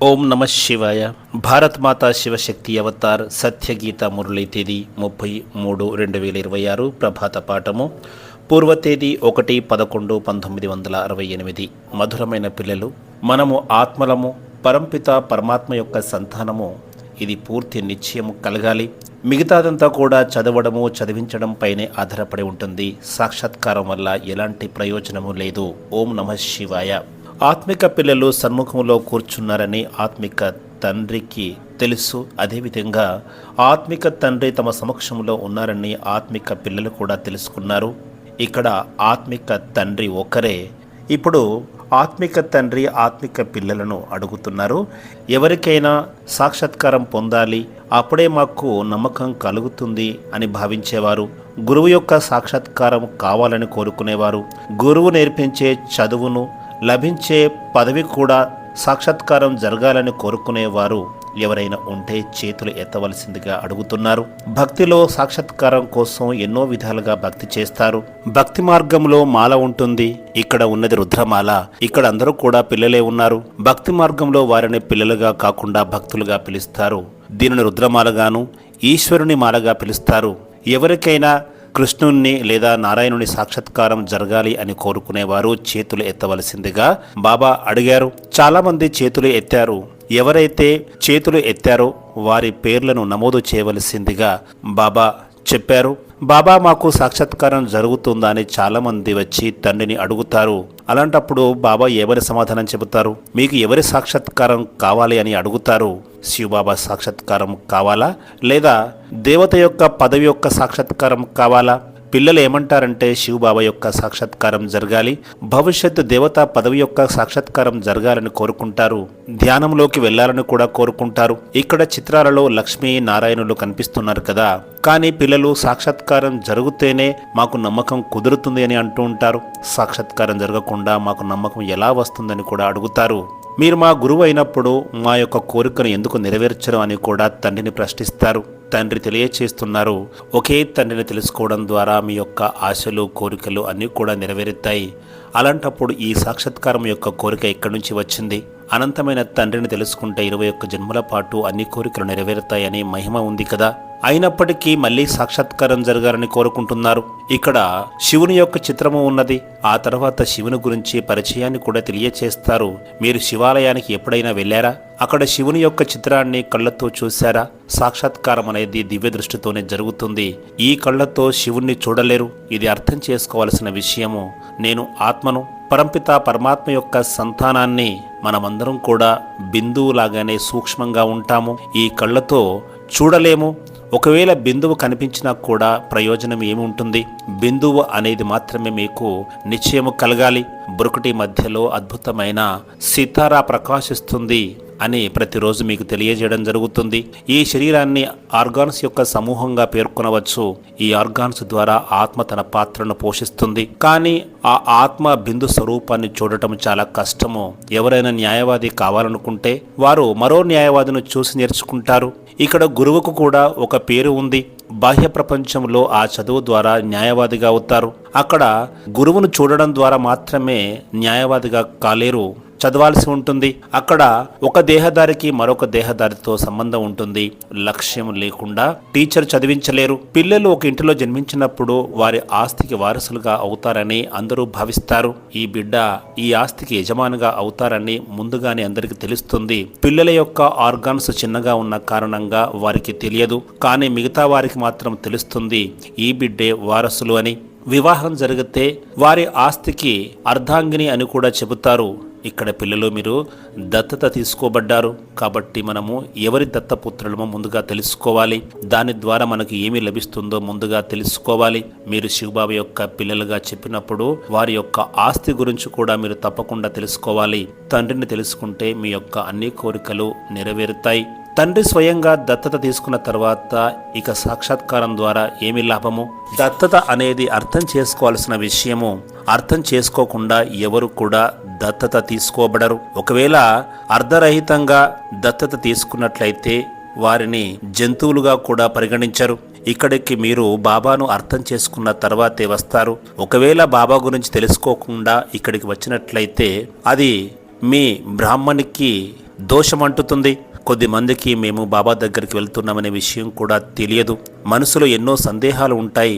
ఓం నమ శివాయ. భారత్ మాతా శివశక్తి అవతార్ సత్యగీత మురళి తేదీ 30/3/2026 ప్రభాత పాఠము. పూర్వ తేదీ 1/11/1968. మధురమైన పిల్లలు, మనము ఆత్మలము, పరంపిత పరమాత్మ యొక్క సంతానము. ఇది పూర్తి నిశ్చయము కలగాలి. మిగతాదంతా కూడా చదవడము, చదివించడం పైనే ఆధారపడి ఉంటుంది. సాక్షాత్కారం వల్ల ఎలాంటి ప్రయోజనము లేదు. ఓం నమ శివాయ. ఆత్మిక పిల్లలు సన్ముఖంలో కూర్చున్నారని ఆత్మిక తండ్రికి తెలుసు. అదేవిధంగా ఆత్మిక తండ్రి తమ సమక్షంలో ఉన్నారని ఆత్మిక పిల్లలు కూడా తెలుసుకున్నారు. ఇక్కడ ఆత్మిక తండ్రి ఒకరే. ఇప్పుడు ఆత్మిక తండ్రి ఆత్మిక పిల్లలను అడుగుతున్నారు. ఎవరికైనా సాక్షాత్కారం పొందాలి, అప్పుడే మాకు నమ్మకం కలుగుతుంది అని భావించేవారు, గురువు యొక్క సాక్షాత్కారం కావాలని కోరుకునేవారు, గురువు నేర్పించే చదువును, లభించే పదవి కూడా సాక్షాత్కారం జరగాలని కోరుకునేవారు ఎవరైనా ఉంటే చేతులు ఎత్తవలసిందిగా అడుగుతున్నారు. భక్తిలో సాక్షాత్కారం కోసం ఎన్నో విధాలుగా భక్తి చేస్తారు. భక్తి మార్గంలో మాల ఉంటుంది. ఇక్కడ ఉన్నది రుద్రమాల. ఇక్కడ అందరూ కూడా పిల్లలే ఉన్నారు. భక్తి మార్గంలో వారిని పిల్లలుగా కాకుండా భక్తులుగా పిలుస్తారు. దీనిని రుద్రమాలగాను, ఈశ్వరుని మాలగా పిలుస్తారు. ఎవరికైనా కృష్ణుణ్ణి లేదా నారాయణుని సాక్షాత్కారం జరగాలి అని కోరుకునేవారు చేతులు ఎత్తవలసిందిగా బాబా అడిగారు. చాలామంది చేతులు ఎత్తారు. ఎవరైతే చేతులు ఎత్తారో వారి పేర్లను నమోదు చేయవలసిందిగా బాబా చెప్పారు. బాబా, మాకు సాక్షాత్కారం జరుగుతుందా అని చాలామంది వచ్చి తండ్రిని అడుగుతారు. అలాంటప్పుడు బాబా ఎవరి సమాధానం చెబుతారు? మీకు ఎవరి సాక్షాత్కారం కావాలి అని అడుగుతారు. శివబాబా సాక్షాత్కారం కావాలా, లేదా దేవత యొక్క పదవి యొక్క సాక్షాత్కారం కావాలా? పిల్లలు ఏమంటారంటే శివబాబా యొక్క సాక్షాత్కారం జరగాలి, భవిష్యత్తు దేవతా పదవి యొక్క సాక్షాత్కారం జరగాలని కోరుకుంటారు. ధ్యానంలోకి వెళ్లాలని కూడా కోరుకుంటారు. ఇక్కడ చిత్రాలలో లక్ష్మీ నారాయణులు కనిపిస్తున్నారు కదా, కానీ పిల్లలు సాక్షాత్కారం జరిగితేనే మాకు నమ్మకం కుదురుతుంది అని అంటూ ఉంటారు. సాక్షాత్కారం జరగకుండా మాకు నమ్మకం ఎలా వస్తుందని కూడా అడుగుతారు. మీరు మా గురువు అయినప్పుడు మా యొక్క కోరికను ఎందుకు నెరవేర్చరు అని కూడా తండ్రిని ప్రశ్నిస్తారు. తండ్రి తెలియచేస్తున్నారు, ఒకే తండ్రిని తెలుసుకోవడం ద్వారా మీ యొక్క ఆశలు, కోరికలు అన్నీ కూడా నెరవేరుతాయి. అలాంటప్పుడు ఈ సాక్షాత్కారం యొక్క కోరిక ఎక్కడి నుంచి వచ్చింది? అనంతమైన తండ్రిని తెలుసుకుంటే 21 జన్మల పాటు అన్ని కోరికలు నెరవేరుతాయని మహిమ ఉంది కదా. అయినప్పటికీ మళ్ళీ సాక్షాత్కారం జరగాలని కోరుకుంటున్నారు. ఇక్కడ శివుని యొక్క చిత్రము ఉన్నది. ఆ తర్వాత శివుని గురించి పరిచయాన్ని కూడా తెలియచేస్తారు. మీరు శివాలయానికి ఎప్పుడైనా వెళ్ళారా? అక్కడ శివుని యొక్క చిత్రాన్ని కళ్ళతో చూశారా? సాక్షాత్కారం అనేది దివ్య దృష్టితోనే జరుగుతుంది. ఈ కళ్ళతో శివుణ్ణి చూడలేరు. ఇది అర్థం చేసుకోవాల్సిన విషయము. నేను ఆత్మను, పరంపిత పరమాత్మ యొక్క సంతానాన్ని. మనమందరం కూడా బిందువులాగానే సూక్ష్మంగా ఉంటాము. ఈ కళ్ళతో చూడలేము. ఒకవేళ బిందువు కనిపించినా కూడా ప్రయోజనం ఏముంటుంది? బిందువు అనేది మాత్రమే మీకు నిశ్చయము కలగాలి. బురుకుటి మధ్యలో అద్భుతమైన సితారా ప్రకాశిస్తుంది అని ప్రతిరోజు మీకు తెలియజేయడం జరుగుతుంది. ఈ శరీరాన్ని ఆర్గాన్స్ యొక్క సమూహంగా పేర్కొనవచ్చు. ఈ ఆర్గాన్స్ ద్వారా ఆత్మ తన పాత్రను పోషిస్తుంది. కానీ ఆ ఆత్మ బిందు స్వరూపాన్ని చూడటం చాలా కష్టము. ఎవరైనా న్యాయవాది కావాలనుకుంటే వారు మరో న్యాయవాదిని చూసి నేర్చుకుంటారు. ఇక్కడ గురువుకు కూడా ఒక పేరు ఉంది. బాహ్య ప్రపంచంలో ఆ చదువు ద్వారా న్యాయవాదిగా అవుతారు. అక్కడ గురువును చూడడం ద్వారా మాత్రమే న్యాయవాదిగా కాలేరు, చదవాల్సి ఉంటుంది. అక్కడ ఒక దేహదారికి మరొక దేహదారితో సంబంధం ఉంటుంది. లక్ష్యం లేకుండా టీచర్ చదివించలేరు. పిల్లలు ఒక ఇంటిలో జన్మించినప్పుడు వారి ఆస్తికి వారసులుగా అవుతారని అందరూ భావిస్తారు. ఈ బిడ్డ ఈ ఆస్తికి యజమానిగా అవుతారని ముందుగానే అందరికీ తెలుస్తుంది. పిల్లల యొక్క ఆర్గాన్స్ చిన్నగా ఉన్న కారణంగా వారికి తెలియదు. కానీ మిగతా వారికి మాత్రం తెలుస్తుంది ఈ బిడ్డే వారసులు అని. వివాహం జరిగితే వారి ఆస్తికి అర్ధాంగిని అని కూడా చెబుతారు. ఇక్కడ పిల్లలు మీరు దత్తత తీసుకోబడ్డారు కాబట్టి మనము ఎవరి దత్తపుత్రులమో ముందుగా తెలుసుకోవాలి. దాని ద్వారా మనకు ఏమి లభిస్తుందో ముందుగా తెలుసుకోవాలి. మీరు శివబాబా యొక్క పిల్లలుగా చెప్పినప్పుడు వారి యొక్క ఆస్తి గురించి కూడా మీరు తప్పకుండా తెలుసుకోవాలి. తండ్రిని తెలుసుకుంటే మీ యొక్క అన్ని కోరికలు నెరవేరుతాయి. తండ్రి స్వయంగా దత్తత తీసుకున్న తర్వాత ఇక సాక్షాత్కారం ద్వారా ఏమి లాభము? దత్తత అనేది అర్థం చేసుకోవాల్సిన విషయము. అర్థం చేసుకోకుండా ఎవరు కూడా దత్తత తీసుకోబడరు. ఒకవేళ అర్ధరహితంగా దత్తత తీసుకున్నట్లయితే వారిని జంతువులుగా కూడా పరిగణించరు. ఇక్కడికి మీరు బాబాను అర్థం చేసుకున్న తర్వాతే వస్తారు. ఒకవేళ బాబా గురించి తెలుసుకోకుండా ఇక్కడికి వచ్చినట్లయితే అది మీ బ్రాహ్మణికి దోషం అంటుతుంది. కొద్దిమందికి మేము బాబా దగ్గరికి వెళ్తున్నామనే విషయం కూడా తెలియదు. మనసులో ఎన్నో సందేహాలు ఉంటాయి.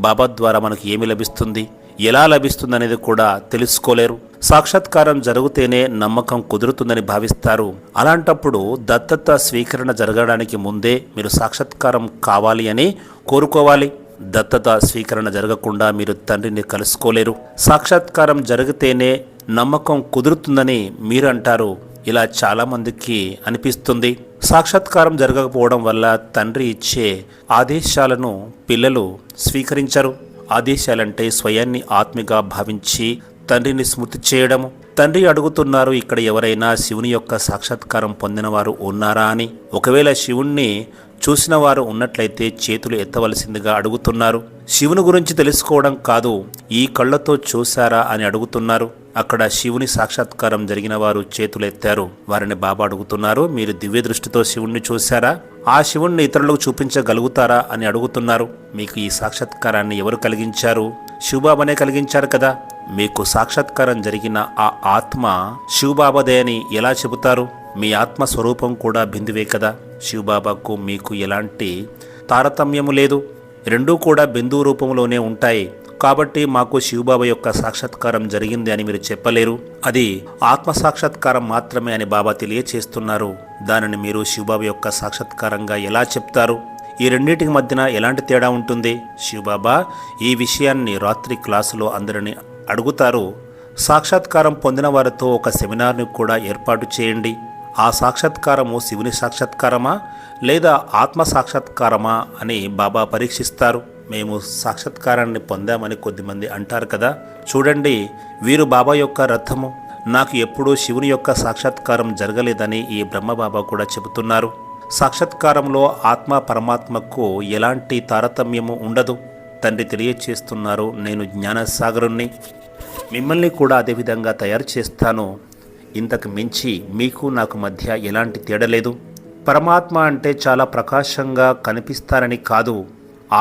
బాబా ద్వారా మనకు ఏమి లభిస్తుంది, ఎలా లభిస్తుంది అనేది కూడా తెలుసుకోలేరు. సాక్షాత్కారం జరిగితేనే నమ్మకం కుదురుతుందని భావిస్తారు. అలాంటప్పుడు దత్తత స్వీకరణ జరగడానికి ముందే మీరు సాక్షాత్కారం కావాలి అని కోరుకోవాలి. దత్తత స్వీకరణ జరగకుండా మీరు తండ్రిని కలుసుకోలేరు. సాక్షాత్కారం జరిగితేనే నమ్మకం కుదురుతుందని మీరు అంటారు. ఇలా చాలామందికి అనిపిస్తుంది. సాక్షాత్కారం జరగకపోవడం వల్ల తండ్రి ఇచ్చే ఆదేశాలను పిల్లలు స్వీకరించరు. ఆదేశాలంటే స్వయాన్ని ఆత్మగా భావించి తండ్రిని స్మృతి చేయడము. తండ్రి అడుగుతున్నారు, ఇక్కడ ఎవరైనా శివుని యొక్క సాక్షాత్కారం పొందిన వారు ఉన్నారా అని. ఒకవేళ శివుణ్ణి చూసిన వారు ఉన్నట్లయితే చేతులు ఎత్తవలసిందిగా అడుగుతున్నారు. శివుని గురించి తెలుసుకోవడం కాదు, ఈ కళ్ళతో చూశారా అని అడుగుతున్నారు. అక్కడ శివుని సాక్షాత్కారం జరిగిన వారు చేతులు ఎత్తారు. వారిని బాబా అడుగుతున్నారు, మీరు దివ్య దృష్టితో శివుణ్ణి చూశారా, ఆ శివుణ్ణి ఇతరులకు చూపించగలుగుతారా అని అడుగుతున్నారు. మీకు ఈ సాక్షాత్కారాన్ని ఎవరు కలిగించారు? శివబాబానే కలిగించారు కదా. మీకు సాక్షాత్కారం జరిగిన ఆ ఆత్మ శివబాబాదే అని ఎలా చెబుతారు? మీ ఆత్మ స్వరూపం కూడా బిందువే కదా. శివబాబాకు మీకు ఎలాంటి తారతమ్యము లేదు. రెండూ కూడా బిందువు రూపంలోనే ఉంటాయి. కాబట్టి మాకు శివబాబా యొక్క సాక్షాత్కారం జరిగింది అని మీరు చెప్పలేరు. అది ఆత్మ సాక్షాత్కారం మాత్రమే అని బాబా తెలియచేస్తున్నారు. దానిని మీరు శివబాబా యొక్క సాక్షాత్కారంగా ఎలా చెప్తారు? ఈ రెండింటికి మధ్యన ఎలాంటి తేడా ఉంటుంది? శివబాబా ఈ విషయాన్ని రాత్రి క్లాసులో అందరినీ అడుగుతారు. సాక్షాత్కారం పొందిన వారితో ఒక సెమినార్ని కూడా ఏర్పాటు చేయండి. ఆ సాక్షాత్కారము శివుని సాక్షాత్కారమా లేదా ఆత్మ సాక్షాత్కారమా అని బాబా పరీక్షిస్తారు. మేము సాక్షాత్కారాన్ని పొందామని కొద్దిమంది అంటారు కదా. చూడండి, వీరు బాబా యొక్క రథము. నాకు ఎప్పుడూ శివుని యొక్క సాక్షాత్కారం జరగలేదని ఈ బ్రహ్మబాబా కూడా చెబుతున్నారు. సాక్షాత్కారంలో ఆత్మ పరమాత్మకు ఎలాంటి తారతమ్యము ఉండదు. తండ్రి తెలియచేస్తున్నారు, నేను జ్ఞానసాగరుణ్ణి, మిమ్మల్ని కూడా అదేవిధంగా తయారు చేస్తాను. ఇంతకు మించి మీకు నాకు మధ్య ఎలాంటి తేడా లేదు. పరమాత్మ అంటే చాలా ప్రకాశంగా కనిపిస్తారని కాదు,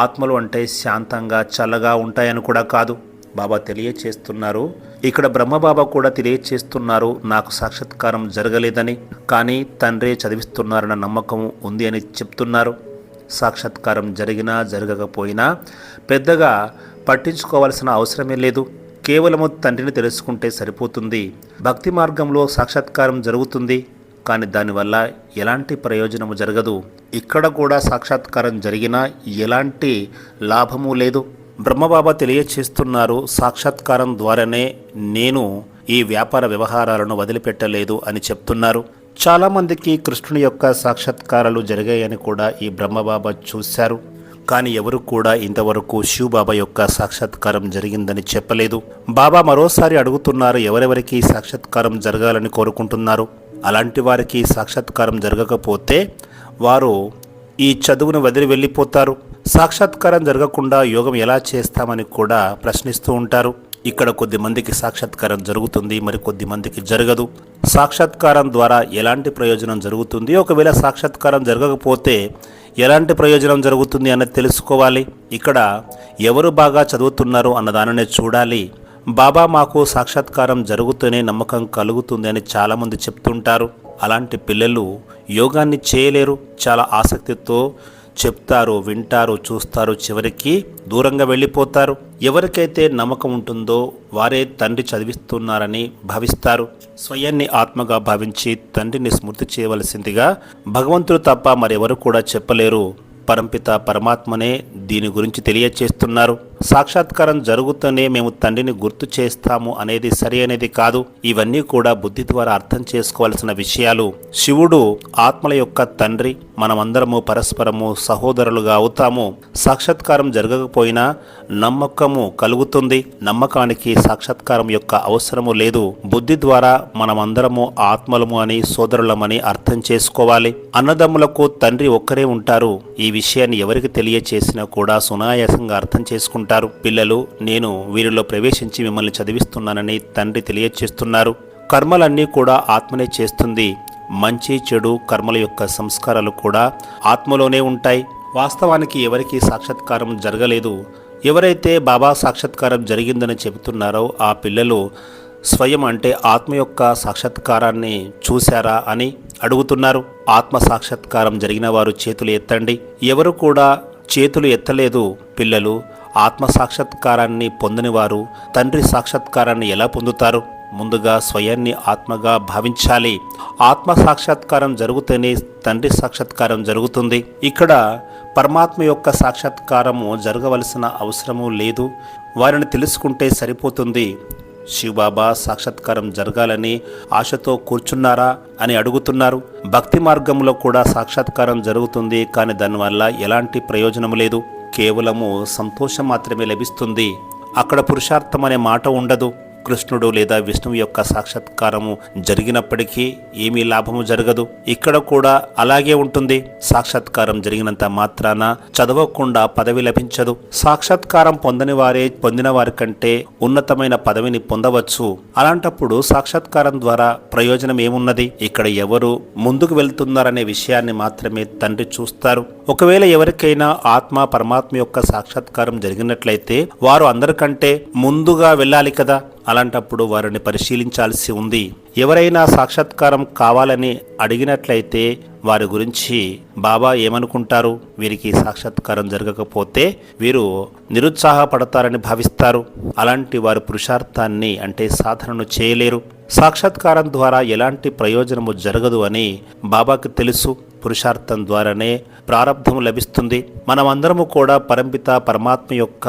ఆత్మలు అంటే శాంతంగా చల్లగా ఉంటాయని కూడా కాదు. బాబా తెలియచేస్తున్నారు. ఇక్కడ బ్రహ్మబాబా కూడా తెలియచేస్తున్నారు, నాకు సాక్షాత్కారం జరగలేదని, కానీ తండ్రి చదివిస్తున్నారన్న నమ్మకం ఉంది అని చెప్తున్నారు. సాక్షాత్కారం జరిగినా జరగకపోయినా పెద్దగా పట్టించుకోవాల్సిన అవసరమే లేదు. కేవలము తండ్రిని తెలుసుకుంటే సరిపోతుంది. భక్తి మార్గంలో సాక్షాత్కారం జరుగుతుంది, కానీ దానివల్ల ఎలాంటి ప్రయోజనము జరగదు. ఇక్కడ కూడా సాక్షాత్కారం జరిగినా ఎలాంటి లాభము లేదు. బ్రహ్మబాబా తెలియచేస్తున్నారు, సాక్షాత్కారం ద్వారానే నేను ఈ వ్యాపార వ్యవహారాలను వదిలిపెట్టలేదు అని చెప్తున్నారు. చాలామందికి కృష్ణుని యొక్క సాక్షాత్కారాలు జరిగాయని కూడా ఈ బ్రహ్మబాబా చూశారు. కానీ ఎవరు కూడా ఇంతవరకు శివబాబా యొక్క సాక్షాత్కారం జరిగిందని చెప్పలేదు. బాబా మరోసారి అడుగుతున్నారు, ఎవరెవరికి సాక్షాత్కారం జరగాలని కోరుకుంటున్నారు? అలాంటి వారికి సాక్షాత్కారం జరగకపోతే వారు ఈ చదువును వదిలి వెళ్ళిపోతారు. సాక్షాత్కారం జరగకుండా యోగం ఎలా చేస్తామని కూడా ప్రశ్నిస్తూ ఉంటారు. ఇక్కడ కొద్దిమందికి సాక్షాత్కారం జరుగుతుంది, మరి కొద్దిమందికి జరగదు. సాక్షాత్కారం ద్వారా ఎలాంటి ప్రయోజనం జరుగుతుంది, ఒకవేళ సాక్షాత్కారం జరగకపోతే ఎలాంటి ప్రయోజనం జరుగుతుంది అన్నది తెలుసుకోవాలి. ఇక్కడ ఎవరు బాగా చదువుతున్నారు అన్నదాననే చూడాలి. బాబా మాకు సాక్షాత్కారం జరుగుతూనే నమ్మకం కలుగుతుంది అని చాలామంది చెప్తుంటారు. అలాంటి పిల్లలు యోగాన్ని చేయలేరు. చాలా ఆసక్తితో చెప్తారు, వింటారు, చూస్తారు, చివరికి దూరంగా వెళ్ళిపోతారు. ఎవరికైతే నమ్మకం ఉంటుందో వారే తండ్రి చదివిస్తున్నారని భావిస్తారు. స్వయాన్ని ఆత్మగా భావించి తండ్రిని స్మృతి చేయవలసిందిగా భగవంతుడు తప్ప మరెవరు కూడా చెప్పలేరు. పరంపిత పరమాత్మనే దీని గురించి తెలియచేస్తున్నారు. సాక్షాత్కారం జరుగుతూనే మేము తండ్రిని గుర్తు చేస్తాము అనేది సరి అనేది కాదు. ఇవన్నీ కూడా బుద్ధి ద్వారా అర్థం చేసుకోవాల్సిన విషయాలు. శివుడు ఆత్మల యొక్క తండ్రి, మనమందరము పరస్పరము సహోదరులుగా అవుతాము. సాక్షాత్కారం జరగకపోయినా నమ్మకము కలుగుతుంది. నమ్మకానికి సాక్షాత్కారం యొక్క అవసరము లేదు. బుద్ధి ద్వారా మనమందరము ఆత్మలము అని, సోదరులమని అర్థం చేసుకోవాలి. అన్నదమ్ములకు తండ్రి ఒక్కరే ఉంటారు. ఈ విషయాన్ని ఎవరికి తెలియచేసినా కూడా సునాయాసంగా అర్థం చేసుకుంటారు. పిల్లలు, నేను వీరిలో ప్రవేశించి మిమ్మల్ని చదివిస్తున్నానని తండ్రి తెలియచేస్తున్నారు. కర్మలన్నీ కూడా ఆత్మనే చేస్తుంది. మంచి చెడు కర్మల యొక్క సంస్కారాలు కూడా ఆత్మలోనే ఉంటాయి. వాస్తవానికి ఎవరికి సాక్షాత్కారం జరగలేదు. ఎవరైతే బాబా సాక్షాత్కారం జరిగిందని చెబుతున్నారో ఆ పిల్లలు స్వయం అంటే ఆత్మ యొక్క సాక్షాత్కారాన్ని చూశారా అని అడుగుతున్నారు. ఆత్మ సాక్షాత్కారం జరిగిన వారు చేతులు ఎత్తండి. ఎవరు కూడా చేతులు ఎత్తలేదు. పిల్లలు ఆత్మ సాక్షాత్కారాన్ని పొందని వారు తండ్రి సాక్షాత్కారాన్ని ఎలా పొందుతారు? ముందుగా స్వయాన్ని ఆత్మగా భావించాలి. ఆత్మ సాక్షాత్కారం జరిగితేనే తండ్రి సాక్షాత్కారం జరుగుతుంది. ఇక్కడ పరమాత్మ యొక్క సాక్షాత్కారము జరగవలసిన అవసరము లేదు. వారిని తెలుసుకుంటే సరిపోతుంది. శివబాబా సాక్షాత్కారం జరగాలని ఆశతో కూర్చున్నారా అని అడుగుతున్నారు. భక్తి మార్గంలో కూడా సాక్షాత్కారం జరుగుతుంది, కానీ దానివల్ల ఎలాంటి ప్రయోజనం లేదు. కేవలము సంతోషం మాత్రమే లభిస్తుంది. అక్కడ పురుషార్థం అనే మాట ఉండదు. కృష్ణుడు లేదా విష్ణువు యొక్క సాక్షాత్కారము జరిగినప్పటికీ ఏమీ లాభము జరగదు. ఇక్కడ కూడా అలాగే ఉంటుంది. సాక్షాత్కారం జరిగినంత మాత్రాన చదవకుండా పదవి లభించదు. సాక్షాత్కారం పొందని వారే పొందిన వారి కంటే ఉన్నతమైన పదవిని పొందవచ్చు. అలాంటప్పుడు సాక్షాత్కారం ద్వారా ప్రయోజనం ఏమున్నది? ఇక్కడ ఎవరు ముందుకు వెళ్తున్నారనే విషయాన్ని మాత్రమే తండ్రి చూస్తారు. ఒకవేళ ఎవరికైనా ఆత్మ పరమాత్మ యొక్క సాక్షాత్కారం జరిగినట్లయితే వారు అందరికంటే ముందుగా వెళ్ళాలి కదా. అలాంటప్పుడు వారిని పరిశీలించాల్సి ఉంది. ఎవరైనా సాక్షాత్కారం కావాలని అడిగినట్లయితే వారి గురించి బాబా ఏమనుకుంటారు? వీరికి సాక్షాత్కారం జరగకపోతే వీరు నిరుత్సాహపడతారని భావిస్తారు. అలాంటి వారు పురుషార్థాన్ని అంటే సాధనను చేయలేరు. సాక్షాత్కారం ద్వారా ఎలాంటి ప్రయోజనము జరగదు అని బాబాకు తెలుసు. పురుషార్థం ద్వారానే ప్రారబ్ధము లభిస్తుంది. మనమందరము కూడా పరంపిత పరమాత్మ యొక్క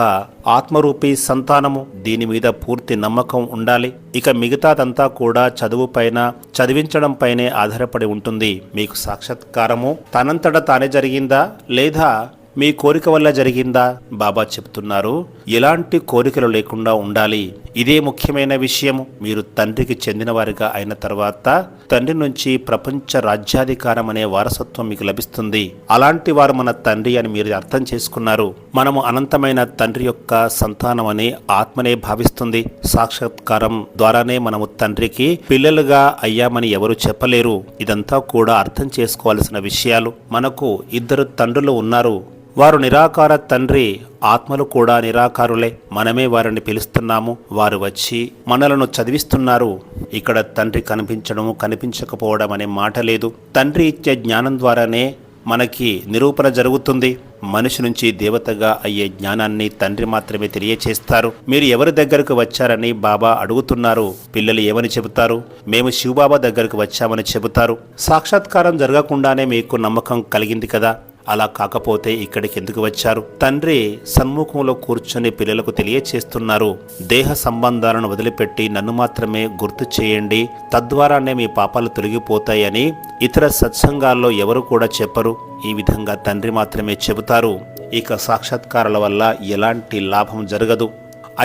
ఆత్మరూపీ సంతానము. దీని మీద పూర్తి నమ్మకం ఉండాలి. ఇక మిగతాదంతా కూడా చదువు పైన చదివించడం పైనే ఆధారపడి ఉంటుంది. మీకు సాక్షాత్కారము తనంతట తానే జరిగిందా లేదా మీ కోరిక వల్ల జరిగిందా? బాబా చెప్తున్నారు, ఎలాంటి కోరికలు లేకుండా ఉండాలి. ఇదే ముఖ్యమైన విషయము. మీరు తండ్రికి చెందిన వారిగా అయిన తర్వాత తండ్రి నుంచి ప్రపంచ రాజ్యాధికారం అనే వారసత్వం మీకు లభిస్తుంది. అలాంటి వారు మన తండ్రి అని మీరు అర్థం చేసుకున్నారు. మనము అనంతమైన తండ్రి యొక్క సంతానం అని ఆత్మనే భావిస్తుంది. సాక్షాత్కారం ద్వారానే మనము తండ్రికి పిల్లలుగా అయ్యామని ఎవరు చెప్పలేరు. ఇదంతా కూడా అర్థం చేసుకోవాల్సిన విషయాలు. మనకు 2 తండ్రులు ఉన్నారు. వారు నిరాకార తండ్రి. ఆత్మలు కూడా నిరాకారులే. మనమే వారిని పిలుస్తున్నాము. వారు వచ్చి మనలను చదివిస్తున్నారు. ఇక్కడ తండ్రి కనిపించడము కనిపించకపోవడం అనే మాట లేదు. తండ్రి ఇచ్చే జ్ఞానం ద్వారానే మనకి నిరూపణ జరుగుతుంది. మనిషి నుంచి దేవతగా అయ్యే జ్ఞానాన్ని తండ్రి మాత్రమే తెలియచేస్తారు. మీరు ఎవరి దగ్గరకు వచ్చారని బాబా అడుగుతున్నారు. పిల్లలు ఏమని చెబుతారు? మేము శివబాబా దగ్గరకు వచ్చామని చెబుతారు. సాక్షాత్కారం జరగకుండానే మీకు నమ్మకం కలిగింది కదా. అలా కాకపోతే ఇక్కడికి ఎందుకు వచ్చారు? తండ్రి సన్ముఖంలో కూర్చొని పిల్లలకు తెలియచేస్తున్నారు. దేహ సంబంధాలను వదిలిపెట్టి నన్ను మాత్రమే గుర్తు చేయండి, తద్వారానే మీ పాపాలు తొలగిపోతాయని ఇతర సత్సంగాల్లో ఎవరు కూడా చెప్పరు. ఈ విధంగా తండ్రి మాత్రమే చెబుతారు. ఇక సాక్షాత్కారాల వల్ల ఎలాంటి లాభం జరగదు.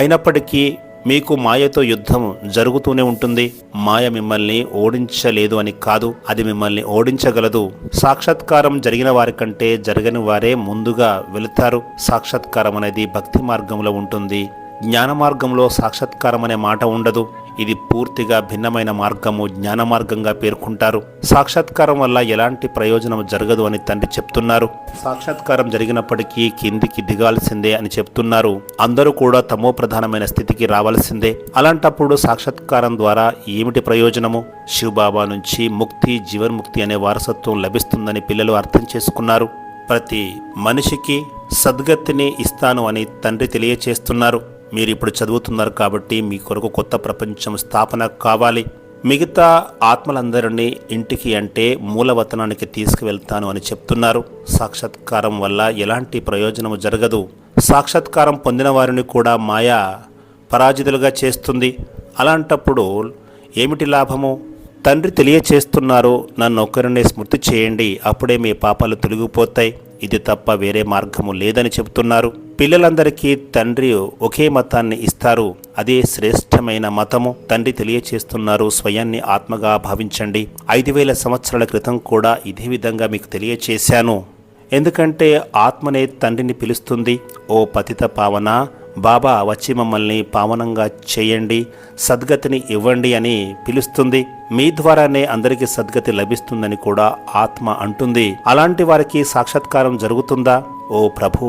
అయినప్పటికీ మీకు మాయతో యుద్ధం జరుగుతూనే ఉంటుంది. మాయ మిమ్మల్ని ఓడించలేదు అని కాదు, అది మిమ్మల్ని ఓడించగలదు. సాక్షాత్కారం జరిగిన వారి కంటే జరగని వారే ముందుగా వెళుతారు. సాక్షాత్కారం అనేది భక్తి మార్గంలో ఉంటుంది. జ్ఞాన మార్గంలో సాక్షాత్కారం అనే మాట ఉండదు. ఇది పూర్తిగా భిన్నమైన మార్గము, జ్ఞాన మార్గంగా పేర్కొంటారు. సాక్షాత్కారం వల్ల ఎలాంటి ప్రయోజనం జరగదు అని తండ్రి చెప్తున్నారు. సాక్షాత్కారం జరిగినప్పటికీ కిందికి దిగాల్సిందే అని చెప్తున్నారు. అందరూ కూడా తమో ప్రధానమైన స్థితికి రావాల్సిందే. అలాంటప్పుడు సాక్షాత్కారం ద్వారా ఏమిటి ప్రయోజనము? శివబాబా నుంచి ముక్తి, జీవన్ముక్తి అనే వారసత్వం లభిస్తుందని పిల్లలు అర్థం చేసుకున్నారు. ప్రతి మనిషికి సద్గతిని ఇస్తాను అని తండ్రి తెలియచేస్తున్నారు. మీరు ఇప్పుడు చదువుతున్నారు కాబట్టి మీ కొరకు కొత్త ప్రపంచం స్థాపన కావాలి. మిగతా ఆత్మలందరినీ ఇంటికి అంటే మూలవతనానికి తీసుకువెళ్తాను అని చెప్తున్నారు. సాక్షాత్కారం వల్ల ఎలాంటి ప్రయోజనము జరగదు. సాక్షాత్కారం పొందిన వారిని కూడా మాయ పరాజితులుగా చేస్తుంది. అలాంటప్పుడు ఏమిటి లాభము? తండ్రి తెలియచేస్తున్నారు, నన్ను ఒక్కరినే స్మృతి చేయండి, అప్పుడే మీ పాపాలు తొలగిపోతాయి. ఇది తప్ప వేరే మార్గము లేదని చెబుతున్నారు. పిల్లలందరికీ తండ్రి ఒకే మతాన్ని ఇస్తారు. అదే శ్రేష్టమైన మతము. తండ్రి తెలియచేస్తున్నారు, స్వయాన్ని ఆత్మగా భావించండి. 5000 సంవత్సరాల క్రితం కూడా ఇదే విధంగా మీకు తెలియచేశాను. ఎందుకంటే ఆత్మనే తండ్రిని పిలుస్తుంది. ఓ పతిత పావన, బాబా వచ్చి మమ్మల్ని పావనంగా చేయండి, సద్గతిని ఇవ్వండి అని పిలుస్తుంది. మీ ద్వారానే అందరికీ సద్గతి లభిస్తుందని కూడా ఆత్మ అంటుంది. అలాంటి వారికి సాక్షాత్కారం జరుగుతుందా? ఓ ప్రభు,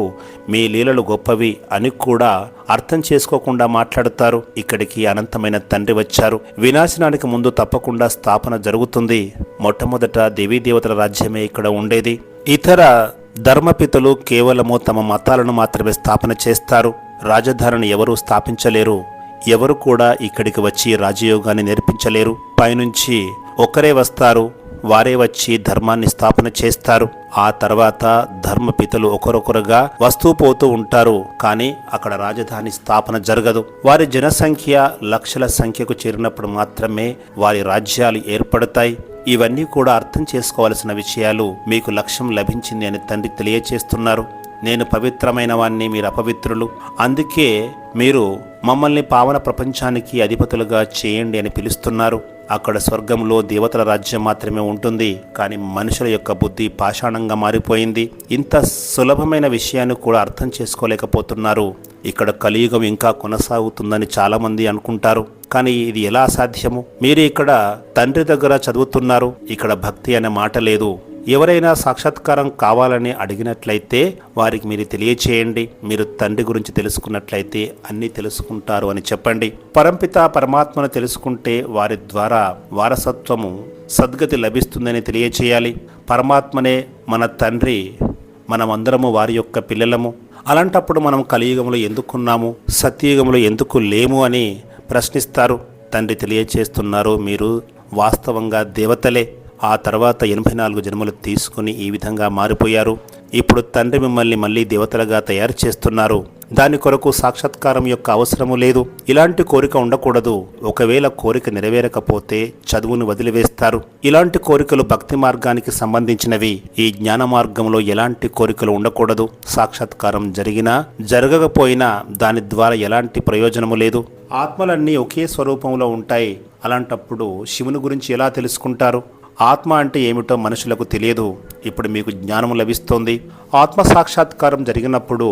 మీ లీలలు గొప్పవి అని కూడా అర్థం చేసుకోకుండా మాట్లాడతారు. ఇక్కడికి అనంతమైన తండ్రి వచ్చారు. వినాశనానికి ముందు తప్పకుండా స్థాపన జరుగుతుంది. మొట్టమొదట దేవీదేవతల రాజ్యమే ఇక్కడ ఉండేది. ఇతర ధర్మపితలు కేవలము తమ మతాలను మాత్రమే స్థాపన చేస్తారు. రాజధానిని ఎవరూ స్థాపించలేరు. ఎవరు కూడా ఇక్కడికి వచ్చి రాజయోగాన్ని నేర్పించలేరు. పైనుంచి ఒకరే వస్తారు, వారే వచ్చి ధర్మాన్ని స్థాపన చేస్తారు. ఆ తర్వాత ధర్మపితలు ఒకరొకరుగా వస్తూ పోతూ ఉంటారు. కానీ అక్కడ రాజధాని స్థాపన జరగదు. వారి జనసంఖ్య లక్షల సంఖ్యకు చేరినప్పుడు మాత్రమే వారి రాజ్యాలు ఏర్పడతాయి. ఇవన్నీ కూడా అర్థం చేసుకోవాల్సిన విషయాలు. మీకు లక్ష్యం లభించింది అని తండ్రి తెలియచేస్తున్నారు. నేను పవిత్రమైన వాణ్ణి, మీరు అపవిత్రులు, అందుకే మీరు మమ్మల్ని పావన ప్రపంచానికి అధిపతులుగా చేయండి అని పిలుస్తున్నారు. అక్కడ స్వర్గంలో దేవతల రాజ్యం మాత్రమే ఉంటుంది. కానీ మనుషుల యొక్క బుద్ధి పాషాణంగా మారిపోయింది. ఇంత సులభమైన విషయాన్ని కూడా అర్థం చేసుకోలేకపోతున్నారు. ఇక్కడ కలియుగం ఇంకా కొనసాగుతుందని చాలామంది అనుకుంటారు. కానీ ఇది ఎలా సాధ్యము? మీరు ఇక్కడ తండ్రి దగ్గర చదువుతున్నారు. ఇక్కడ భక్తి అనే మాట లేదు. ఎవరైనా సాక్షాత్కారం కావాలని అడిగినట్లయితే వారికి మీరు తెలియచేయండి. మీరు తండ్రి గురించి తెలుసుకున్నట్లయితే అన్నీ తెలుసుకుంటారు అని చెప్పండి. పరంపిత పరమాత్మను తెలుసుకుంటే వారి ద్వారా వారసత్వము, సద్గతి లభిస్తుందని తెలియచేయాలి. పరమాత్మనే మన తండ్రి, మనమందరము వారి యొక్క పిల్లలము. అలాంటప్పుడు మనం కలియుగంలో ఎందుకున్నాము, సత్యయుగంలో ఎందుకు లేము అని ప్రశ్నిస్తారు. తండ్రి తెలియచేస్తున్నారు, మీరు వాస్తవంగా దేవతలే. ఆ తర్వాత 84 జన్మలు తీసుకుని ఈ విధంగా మారిపోయారు. ఇప్పుడు తండ్రి మిమ్మల్ని మళ్ళీ దేవతలుగా తయారు చేస్తున్నారు. దాని కొరకు సాక్షాత్కారం యొక్క అవసరము లేదు. ఇలాంటి కోరిక ఉండకూడదు. ఒకవేళ కోరిక నెరవేరకపోతే చదువును వదిలివేస్తారు. ఇలాంటి కోరికలు భక్తి మార్గానికి సంబంధించినవి. ఈ జ్ఞాన మార్గంలో ఎలాంటి కోరికలు ఉండకూడదు. సాక్షాత్కారం జరిగినా జరగకపోయినా దాని ద్వారా ఎలాంటి ప్రయోజనము లేదు. ఆత్మలన్నీ ఒకే స్వరూపంలో ఉంటాయి. అలాంటప్పుడు శివుని గురించి ఎలా తెలుసుకుంటారు? ఆత్మ అంటే ఏమిటో మనుషులకు తెలియదు. ఇప్పుడు మీకు జ్ఞానం లభిస్తోంది. ఆత్మ సాక్షాత్కారం జరిగినప్పుడు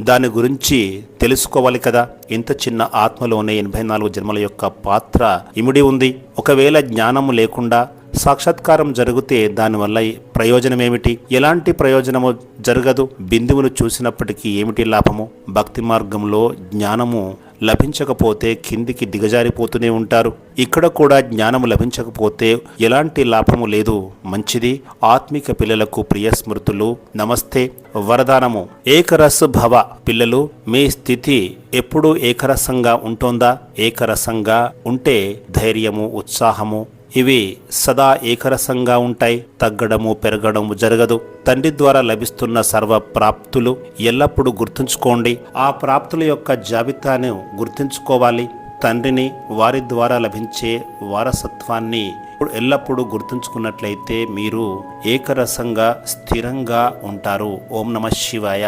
దాని గురించి తెలుసుకోవాలి కదా. ఇంత చిన్న ఆత్మలోనే 84 జన్మల యొక్క పాత్ర ఇమిడి ఉంది. ఒకవేళ జ్ఞానము లేకుండా సాక్షాత్కారం జరిగితే దానివల్ల ప్రయోజనం ఏమిటి? ఎలాంటి ప్రయోజనము జరగదు. బిందువును చూసినప్పటికీ ఏమిటి లాభము? భక్తి మార్గంలో జ్ఞానము లభించకపోతే కిందికి దిగజారిపోతూనే ఉంటారు. ఇక్కడ కూడా జ్ఞానము లభించకపోతే ఎలాంటి లాభము లేదు. మంచిది. ఆత్మిక పిల్లలకు ప్రియ స్మృతులు, నమస్తే. వరదానము: ఏకరస్ భవ. పిల్లలు, మీ స్థితి ఎప్పుడూ ఏకరసంగా ఉంటుందా? ఏకరసంగా ఉంటే ధైర్యము, ఉత్సాహము ఇవి సదా ఏకరసంగా ఉంటాయి. తగ్గడము, పెరగడము జరగదు. తండ్రి ద్వారా లభిస్తున్న సర్వ ప్రాప్తులు ఎల్లప్పుడూ గుర్తుంచుకోండి. ఆ ప్రాప్తుల యొక్క జాబితాను గుర్తుంచుకోవాలి. తండ్రిని, వారి ద్వారా లభించే వారసత్వాన్ని ఎల్లప్పుడూ గుర్తుంచుకున్నట్లయితే మీరు ఏకరసంగా స్థిరంగా ఉంటారు. ఓం నమః శివాయ.